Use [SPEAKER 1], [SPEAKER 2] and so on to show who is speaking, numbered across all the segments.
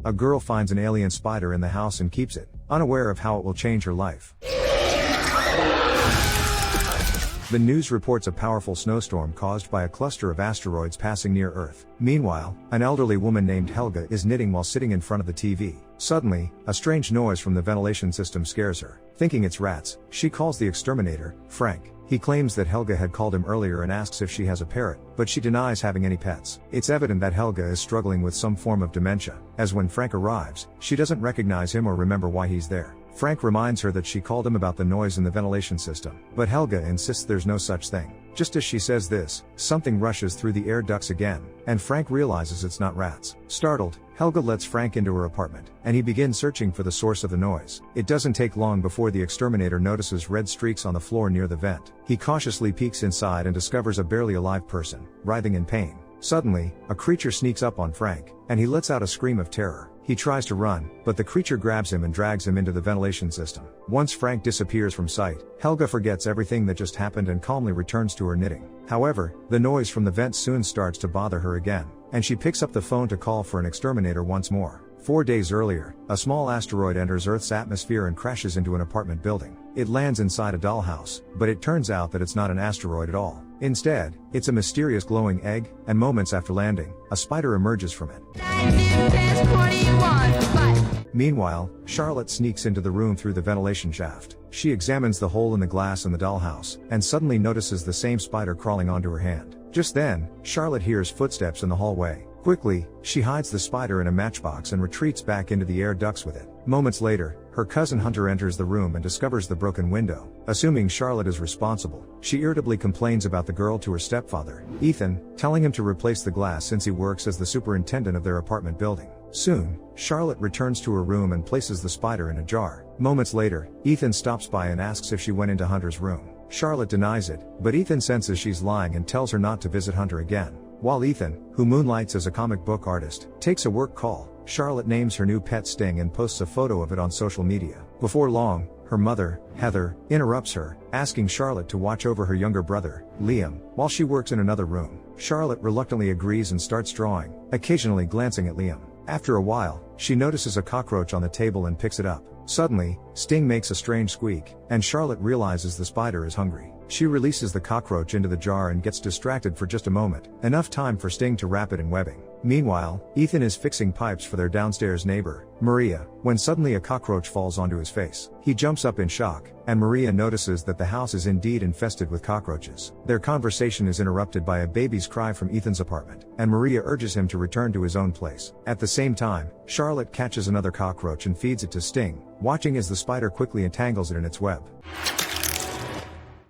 [SPEAKER 1] A girl finds an alien spider in the house and keeps it, unaware of how it will change her life. The news reports a powerful snowstorm caused by a cluster of asteroids passing near Earth. Meanwhile, an elderly woman named Helga is knitting while sitting in front of the TV. Suddenly, a strange noise from the ventilation system scares her. Thinking it's rats, she calls the exterminator, Frank. He claims that Helga had called him earlier and asks if she has a parrot, but she denies having any pets. It's evident that Helga is struggling with some form of dementia, as when Frank arrives, she doesn't recognize him or remember why he's there. Frank reminds her that she called him about the noise in the ventilation system, but Helga insists there's no such thing. Just as she says this, something rushes through the air ducts again, and Frank realizes it's not rats. Startled, Helga lets Frank into her apartment, and he begins searching for the source of the noise. It doesn't take long before the exterminator notices red streaks on the floor near the vent. He cautiously peeks inside and discovers a barely alive person, writhing in pain. Suddenly, a creature sneaks up on Frank, and he lets out a scream of terror. He tries to run, but the creature grabs him and drags him into the ventilation system. Once Frank disappears from sight, Helga forgets everything that just happened and calmly returns to her knitting. However, the noise from the vent soon starts to bother her again, and she picks up the phone to call for an exterminator once more. 4 days earlier, a small asteroid enters Earth's atmosphere and crashes into an apartment building. It lands inside a dollhouse, but it turns out that it's not an asteroid at all. Instead, it's a mysterious glowing egg, and moments after landing, a spider emerges from it. Meanwhile, Charlotte sneaks into the room through the ventilation shaft. She examines the hole in the glass in the dollhouse, and suddenly notices the same spider crawling onto her hand. Just then, Charlotte hears footsteps in the hallway. Quickly, she hides the spider in a matchbox and retreats back into the air ducts with it. Moments later, her cousin Hunter enters the room and discovers the broken window. Assuming Charlotte is responsible, she irritably complains about the girl to her stepfather, Ethan, telling him to replace the glass since he works as the superintendent of their apartment building. Soon, Charlotte returns to her room and places the spider in a jar. Moments later, Ethan stops by and asks if she went into Hunter's room. Charlotte denies it, but Ethan senses she's lying and tells her not to visit Hunter again. While Ethan, who moonlights as a comic book artist, takes a work call, Charlotte names her new pet Sting and posts a photo of it on social media. Before long, her mother, Heather, interrupts her, asking Charlotte to watch over her younger brother, Liam, while she works in another room. Charlotte reluctantly agrees and starts drawing, occasionally glancing at Liam. After a while, she notices a cockroach on the table and picks it up. Suddenly, Sting makes a strange squeak, and Charlotte realizes the spider is hungry. She releases the cockroach into the jar and gets distracted for just a moment, enough time for Sting to wrap it in webbing. Meanwhile, Ethan is fixing pipes for their downstairs neighbor, Maria, when suddenly a cockroach falls onto his face. He jumps up in shock, and Maria notices that the house is indeed infested with cockroaches. Their conversation is interrupted by a baby's cry from Ethan's apartment, and Maria urges him to return to his own place. At the same time, Charlotte catches another cockroach and feeds it to Sting, watching as the spider quickly entangles it in its web.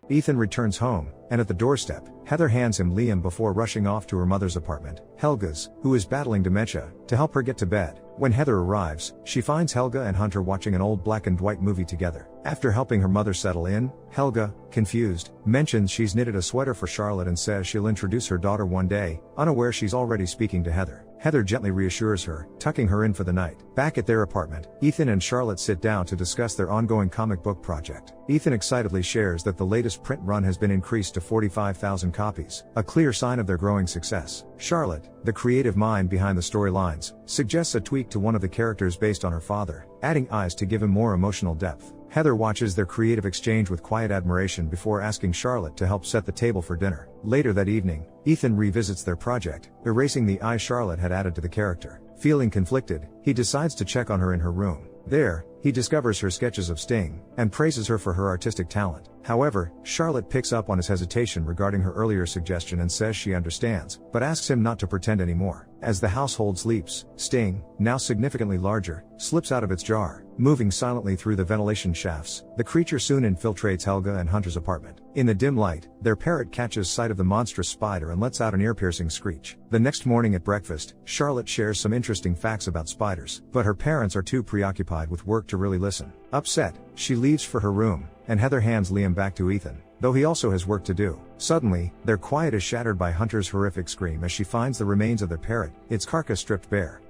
[SPEAKER 1] Ethan returns home, and at the doorstep, Heather hands him Liam before rushing off to her mother's apartment, Helga's, who is battling dementia, to help her get to bed. When Heather arrives, she finds Helga and Hunter watching an old black and white movie together. After helping her mother settle in, Helga, confused, mentions she's knitted a sweater for Charlotte and says she'll introduce her daughter one day, unaware she's already speaking to Heather. Heather gently reassures her, tucking her in for the night. Back at their apartment, Ethan and Charlotte sit down to discuss their ongoing comic book project. Ethan excitedly shares that the latest print run has been increased to 45,000 copies, a clear sign of their growing success. Charlotte, the creative mind behind the storylines, suggests a tweak to one of the characters based on her father, adding eyes to give him more emotional depth. Heather watches their creative exchange with quiet admiration before asking Charlotte to help set the table for dinner. Later that evening, Ethan revisits their project, erasing the eye Charlotte had added to the character. Feeling conflicted, he decides to check on her in her room. There, he discovers her sketches of Sting, and praises her for her artistic talent. However, Charlotte picks up on his hesitation regarding her earlier suggestion and says she understands, but asks him not to pretend anymore. As the household sleeps, Sting, now significantly larger, slips out of its jar. Moving silently through the ventilation shafts, the creature soon infiltrates Helga and Hunter's apartment. In the dim light, their parrot catches sight of the monstrous spider and lets out an ear-piercing screech. The next morning at breakfast, Charlotte shares some interesting facts about spiders, but her parents are too preoccupied with work to really listen. Upset, she leaves for her room, and Heather hands Liam back to Ethan, though he also has work to do. Suddenly, their quiet is shattered by Hunter's horrific scream as she finds the remains of their parrot, its carcass stripped bare.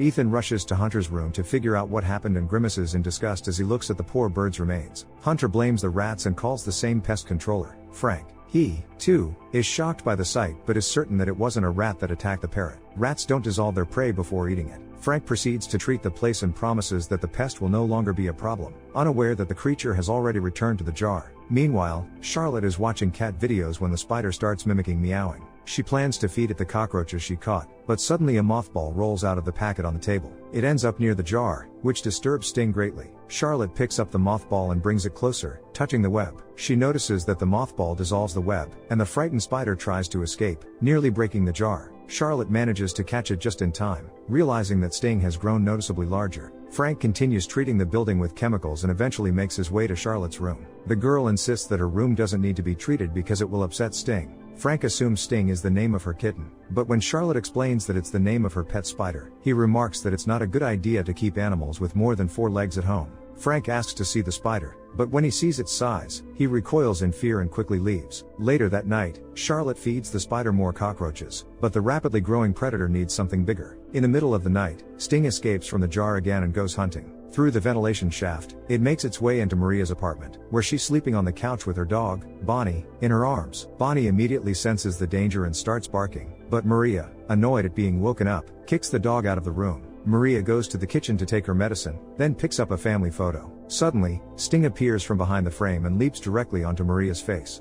[SPEAKER 1] Ethan rushes to Hunter's room to figure out what happened and grimaces in disgust as he looks at the poor bird's remains. Hunter blames the rats and calls the same pest controller, Frank. He, too, is shocked by the sight but is certain that it wasn't a rat that attacked the parrot. Rats don't dissolve their prey before eating it. Frank proceeds to treat the place and promises that the pest will no longer be a problem, unaware that the creature has already returned to the jar. Meanwhile, Charlotte is watching cat videos when the spider starts mimicking meowing. She plans to feed it the cockroaches she caught, but suddenly a mothball rolls out of the packet on the table. It ends up near the jar, which disturbs Sting greatly. Charlotte picks up the mothball and brings it closer, touching the web. She notices that the mothball dissolves the web, and the frightened spider tries to escape, nearly breaking the jar. Charlotte manages to catch it just in time, realizing that Sting has grown noticeably larger. Frank continues treating the building with chemicals and eventually makes his way to Charlotte's room. The girl insists that her room doesn't need to be treated because it will upset Sting. Frank assumes Sting is the name of her kitten, but when Charlotte explains that it's the name of her pet spider, he remarks that it's not a good idea to keep animals with more than 4 legs at home. Frank asks to see the spider, but when he sees its size, he recoils in fear and quickly leaves. Later that night, Charlotte feeds the spider more cockroaches, but the rapidly growing predator needs something bigger. In the middle of the night, Sting escapes from the jar again and goes hunting. Through the ventilation shaft, it makes its way into Maria's apartment, where she's sleeping on the couch with her dog, Bonnie, in her arms. Bonnie immediately senses the danger and starts barking, but Maria, annoyed at being woken up, kicks the dog out of the room. Maria goes to the kitchen to take her medicine, then picks up a family photo. Suddenly, Sting appears from behind the frame and leaps directly onto Maria's face.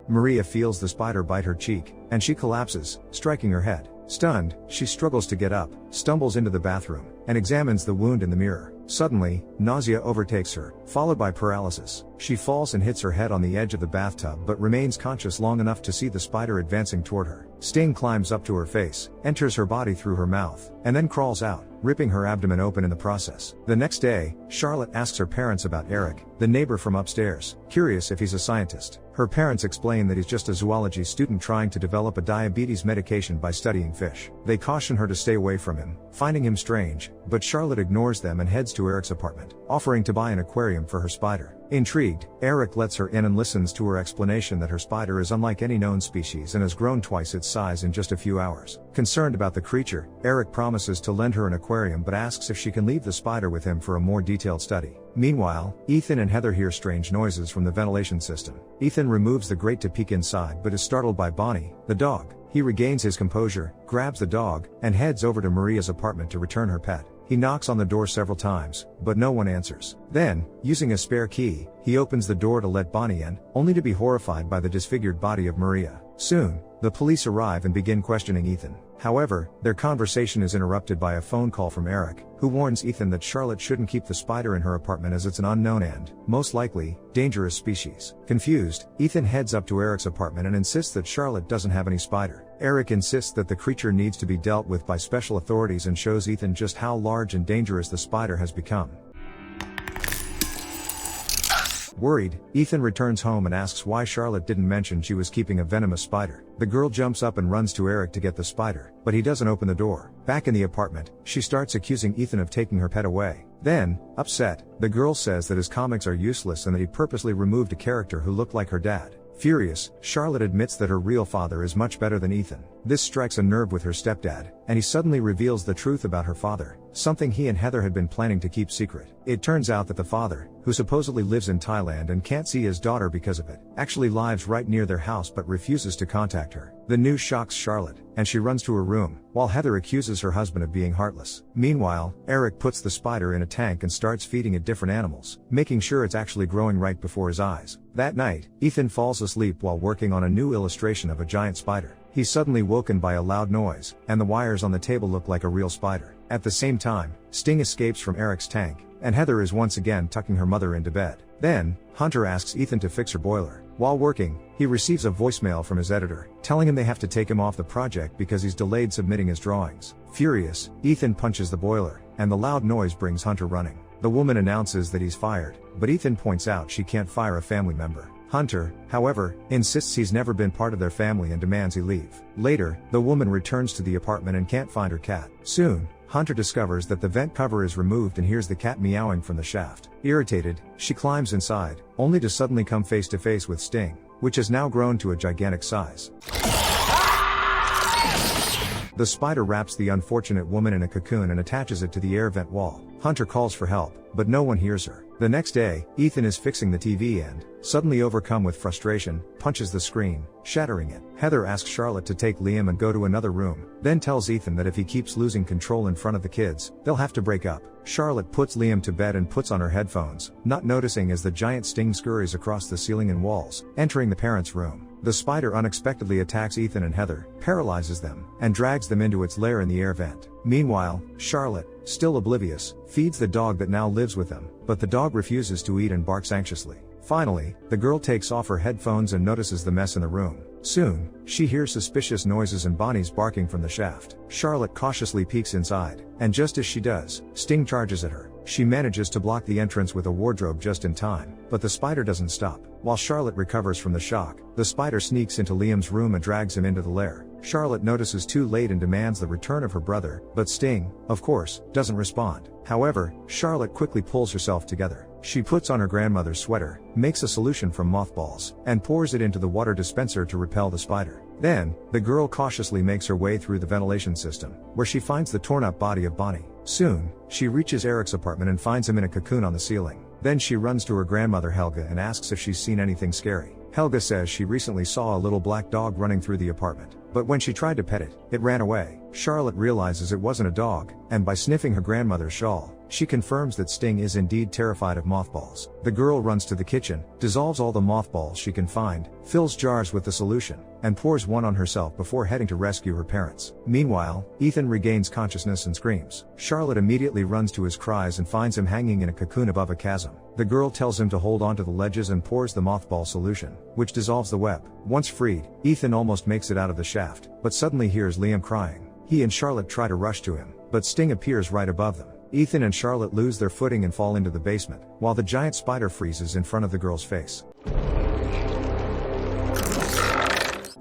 [SPEAKER 1] Maria feels the spider bite her cheek, and she collapses, striking her head. Stunned, she struggles to get up, stumbles into the bathroom, and examines the wound in the mirror. Suddenly, nausea overtakes her, followed by paralysis. She falls and hits her head on the edge of the bathtub but remains conscious long enough to see the spider advancing toward her. Sting climbs up to her face, enters her body through her mouth, and then crawls out, ripping her abdomen open in the process. The next day, Charlotte asks her parents about Eric, the neighbor from upstairs, curious if he's a scientist. Her parents explain that he's just a zoology student trying to develop a diabetes medication by studying fish. They caution her to stay away from him, finding him strange, but Charlotte ignores them and heads to Eric's apartment, offering to buy an aquarium for her spider. Intrigued, Eric lets her in and listens to her explanation that her spider is unlike any known species and has grown twice its size in just a few hours. Concerned about the creature, Eric promises to lend her an aquarium but asks if she can leave the spider with him for a more detailed study. Meanwhile, Ethan and Heather hear strange noises from the ventilation system. Ethan removes the grate to peek inside but is startled by Bonnie, the dog. He regains his composure, grabs the dog, and heads over to Maria's apartment to return her pet. He knocks on the door several times, but no one answers. Then, using a spare key, he opens the door to let Bonnie in, only to be horrified by the disfigured body of Maria. Soon, the police arrive and begin questioning Ethan. However, their conversation is interrupted by a phone call from Eric, who warns Ethan that Charlotte shouldn't keep the spider in her apartment as it's an unknown and, most likely, dangerous species. Confused, Ethan heads up to Eric's apartment and insists that Charlotte doesn't have any spider. Eric insists that the creature needs to be dealt with by special authorities and shows Ethan just how large and dangerous the spider has become. Worried, Ethan returns home and asks why Charlotte didn't mention she was keeping a venomous spider. The girl jumps up and runs to Eric to get the spider, but he doesn't open the door. Back in the apartment, she starts accusing Ethan of taking her pet away. Then, upset, the girl says that his comics are useless and that he purposely removed a character who looked like her dad. Furious, Charlotte admits that her real father is much better than Ethan. This strikes a nerve with her stepdad, and he suddenly reveals the truth about her father, something he and Heather had been planning to keep secret. It turns out that the father, who supposedly lives in Thailand and can't see his daughter because of it, actually lives right near their house but refuses to contact her. The news shocks Charlotte, and she runs to her room, while Heather accuses her husband of being heartless. Meanwhile, Eric puts the spider in a tank and starts feeding it different animals, making sure it's actually growing right before his eyes. That night, Ethan falls asleep while working on a new illustration of a giant spider. He's suddenly woken by a loud noise, and the wires on the table look like a real spider. At the same time, Sting escapes from Eric's tank, and Heather is once again tucking her mother into bed. Then, Hunter asks Ethan to fix her boiler. While working, he receives a voicemail from his editor, telling him they have to take him off the project because he's delayed submitting his drawings. Furious, Ethan punches the boiler, and the loud noise brings Hunter running. The woman announces that he's fired, but Ethan points out she can't fire a family member. Hunter, however, insists he's never been part of their family and demands he leave. Later, the woman returns to the apartment and can't find her cat. Soon, Hunter discovers that the vent cover is removed and hears the cat meowing from the shaft. Irritated, she climbs inside, only to suddenly come face to face with Sting, which has now grown to a gigantic size. The spider wraps the unfortunate woman in a cocoon and attaches it to the air vent wall. Hunter calls for help, but no one hears her. The next day, Ethan is fixing the TV and, suddenly overcome with frustration, punches the screen, shattering it. Heather asks Charlotte to take Liam and go to another room, then tells Ethan that if he keeps losing control in front of the kids, they'll have to break up. Charlotte puts Liam to bed and puts on her headphones, not noticing as the giant sting scurries across the ceiling and walls, entering the parents' room. The spider unexpectedly attacks Ethan and Heather, paralyzes them, and drags them into its lair in the air vent. Meanwhile, Charlotte, still oblivious, feeds the dog that now lives with them, but the dog refuses to eat and barks anxiously. Finally, the girl takes off her headphones and notices the mess in the room. Soon, she hears suspicious noises and Bonnie's barking from the shaft. Charlotte cautiously peeks inside, and just as she does, Sting charges at her. She manages to block the entrance with a wardrobe just in time, but the spider doesn't stop. While Charlotte recovers from the shock, the spider sneaks into Liam's room and drags him into the lair. Charlotte notices too late and demands the return of her brother, but Sting, of course, doesn't respond. However, Charlotte quickly pulls herself together. She puts on her grandmother's sweater, makes a solution from mothballs, and pours it into the water dispenser to repel the spider. Then, the girl cautiously makes her way through the ventilation system, where she finds the torn-up body of Bonnie. Soon, she reaches Eric's apartment and finds him in a cocoon on the ceiling. Then she runs to her grandmother Helga and asks if she's seen anything scary. Helga says she recently saw a little black dog running through the apartment, but when she tried to pet it, it ran away. Charlotte realizes it wasn't a dog, and by sniffing her grandmother's shawl, she confirms that Sting is indeed terrified of mothballs. The girl runs to the kitchen, dissolves all the mothballs she can find, fills jars with the solution, and pours one on herself before heading to rescue her parents. Meanwhile, Ethan regains consciousness and screams. Charlotte immediately runs to his cries and finds him hanging in a cocoon above a chasm. The girl tells him to hold onto the ledges and pours the mothball solution, which dissolves the web. Once freed, Ethan almost makes it out of the shaft, but suddenly hears Liam crying. He and Charlotte try to rush to him, but Sting appears right above them. Ethan and Charlotte lose their footing and fall into the basement, while the giant spider freezes in front of the girl's face.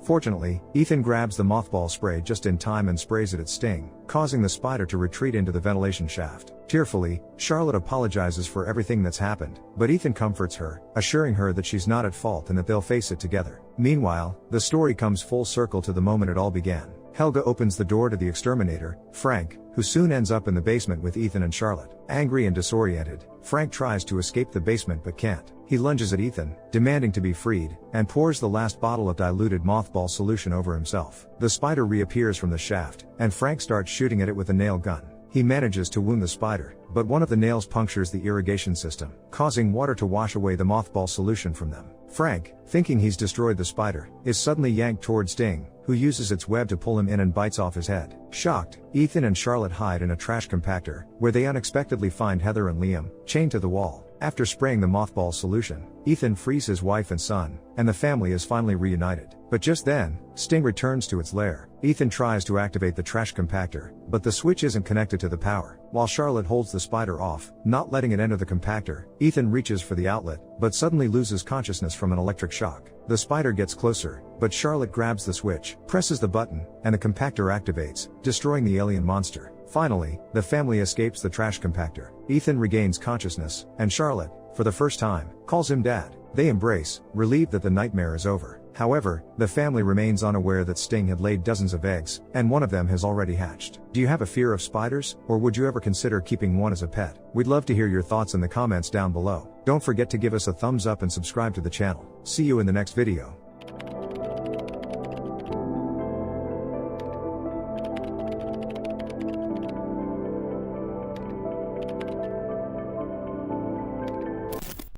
[SPEAKER 1] Fortunately, Ethan grabs the mothball spray just in time and sprays it at Sting, causing the spider to retreat into the ventilation shaft. Tearfully, Charlotte apologizes for everything that's happened, but Ethan comforts her, assuring her that she's not at fault and that they'll face it together. Meanwhile, the story comes full circle to the moment it all began. Helga opens the door to the exterminator, Frank, who soon ends up in the basement with Ethan and Charlotte. Angry and disoriented, Frank tries to escape the basement but can't. He lunges at Ethan, demanding to be freed, and pours the last bottle of diluted mothball solution over himself. The spider reappears from the shaft, and Frank starts shooting at it with a nail gun. He manages to wound the spider, but one of the nails punctures the irrigation system, causing water to wash away the mothball solution from them. Frank, thinking he's destroyed the spider, is suddenly yanked toward Sting, who uses its web to pull him in and bites off his head. Shocked, Ethan and Charlotte hide in a trash compactor, where they unexpectedly find Heather and Liam, chained to the wall. After spraying the mothball solution, Ethan frees his wife and son, and the family is finally reunited. But just then, Sting returns to its lair. Ethan tries to activate the trash compactor, but the switch isn't connected to the power. While Charlotte holds the spider off, not letting it enter the compactor, Ethan reaches for the outlet, but suddenly loses consciousness from an electric shock. The spider gets closer, but Charlotte grabs the switch, presses the button, and the compactor activates, destroying the alien monster. Finally, the family escapes the trash compactor. Ethan regains consciousness, and Charlotte, for the first time, calls him Dad. They embrace, relieved that the nightmare is over. However, the family remains unaware that Sting had laid dozens of eggs, and one of them has already hatched. Do you have a fear of spiders, or would you ever consider keeping one as a pet? We'd love to hear your thoughts in the comments down below. Don't forget to give us a thumbs up and subscribe to the channel. See you in the next video.